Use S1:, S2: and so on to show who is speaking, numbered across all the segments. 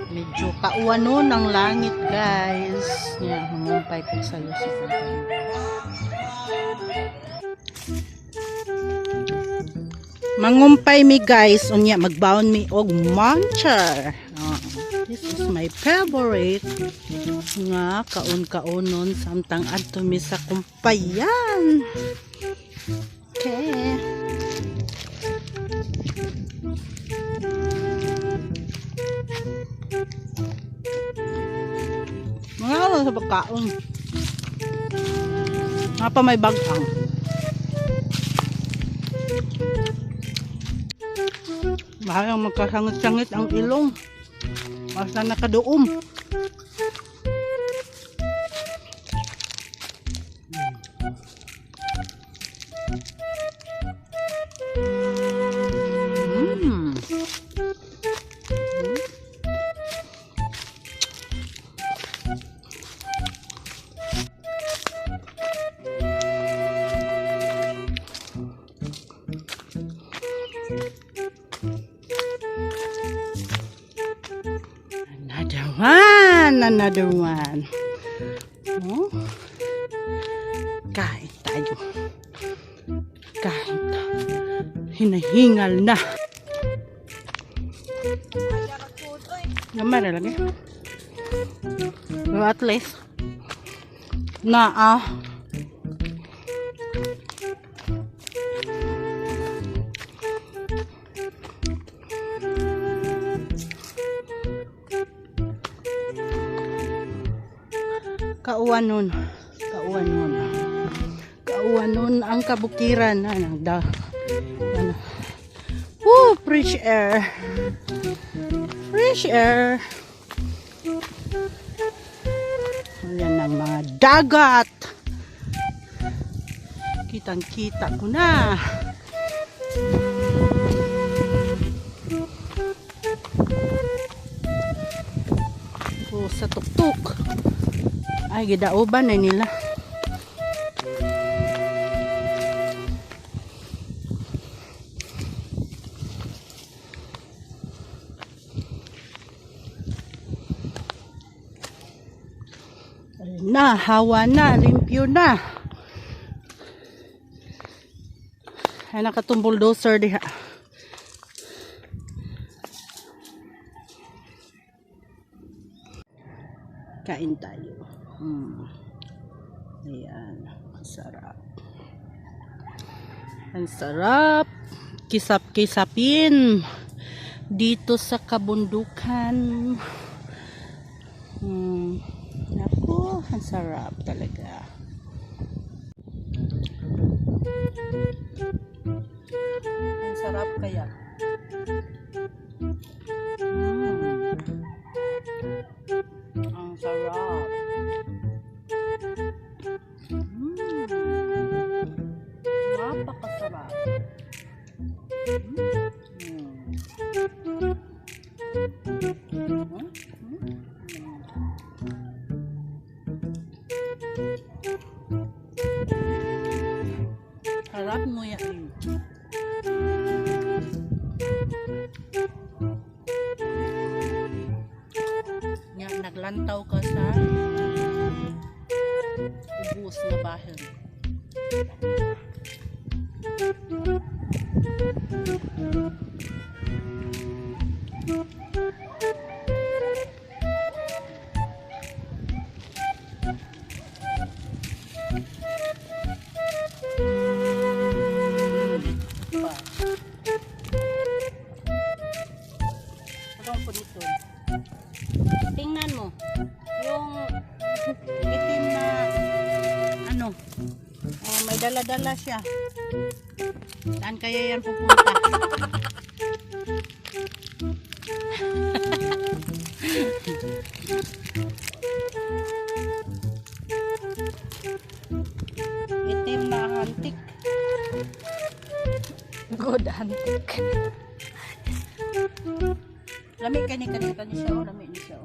S1: Medyo kauwano ng langit, guys. Yan, humumpay ko sa'yo sa pagkain. Mangumpay mi, guys. Unya, magbaon mi og Muncher. This is my favorite. Nga, kaon-kaonon. Samtang adto mi sa kumpayan. Okay. Mga ano sa pagkaon. Nga pa may bagang. Mahal magkasangit-sangit ang ilong. Basta nakaduom. Another one. Oh. Kain tayo. Kain tayo. Hinahingal na. Gamay na lagi. Pero at least na kauwanon ang Kabukiran. Fresh air, ayan ang mga dagat, kitang kita ko na. Sa tuktok ay gidauban na nila. Na, hawa na, limpyo na. Ay nakatong bulldozer diha. Kain tayo. Ayan, sarap. Ang sarap. Kisap-kisapin dito sa kabundukan. Naku, ang sarap talaga. Ang sarap kaya. Ang sarap. Napakasarap. Harap mo yan. Yan, naglantaw ka sa ubos na bahel. Tingnan mo yung itim na ano, may dala-dala siya. Saan kaya yan pupunta? Itim na antik. Good antik. Lamig kani siya, lamig ni siya.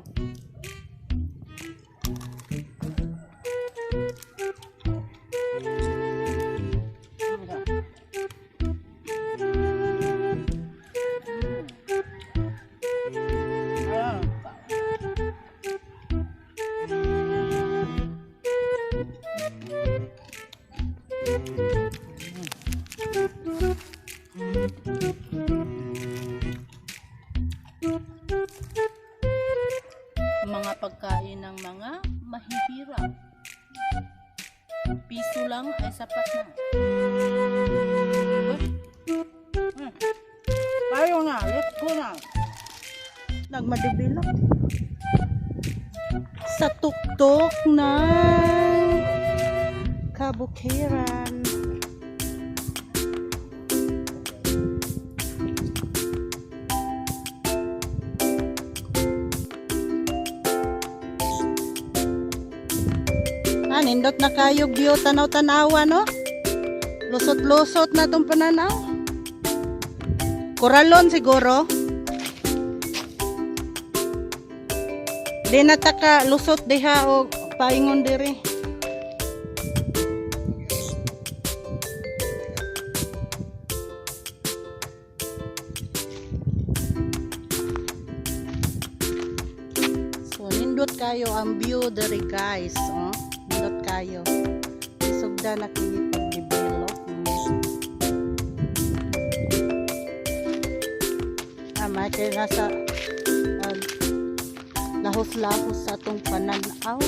S1: Mga pagkain ng mga mahihirap. Piso lang ay sapat na. Tayo na, let's go na. Nagmadibilak. Sa tuktok ng Kabukiran. Nindot na kayo view, tanaw-tanawa, no? Lusot-lusot na itong pananaw. Koralon siguro. Di nataka lusot diha o paingon diri. So nindot kayo ang view diri guys, oh. Nindot kayo. Isugda na kini pag-develop. Ama kay nasa lahos-lahos sa atong pananaw.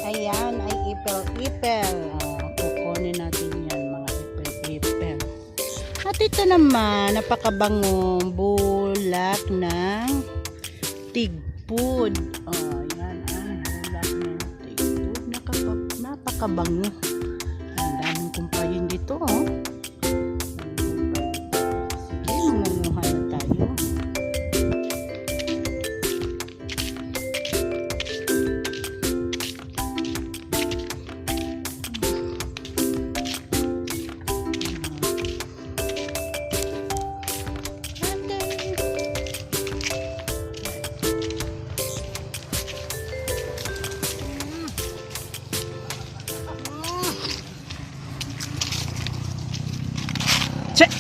S1: Ayan ay ipel-ipel. Kukunin natin yan mga ipel-ipel. At ito naman napakabangong bulak ng tigpud. Ayan ang bulak ng tigpud. Napakabango. Ang daming kumpayin dito. Check.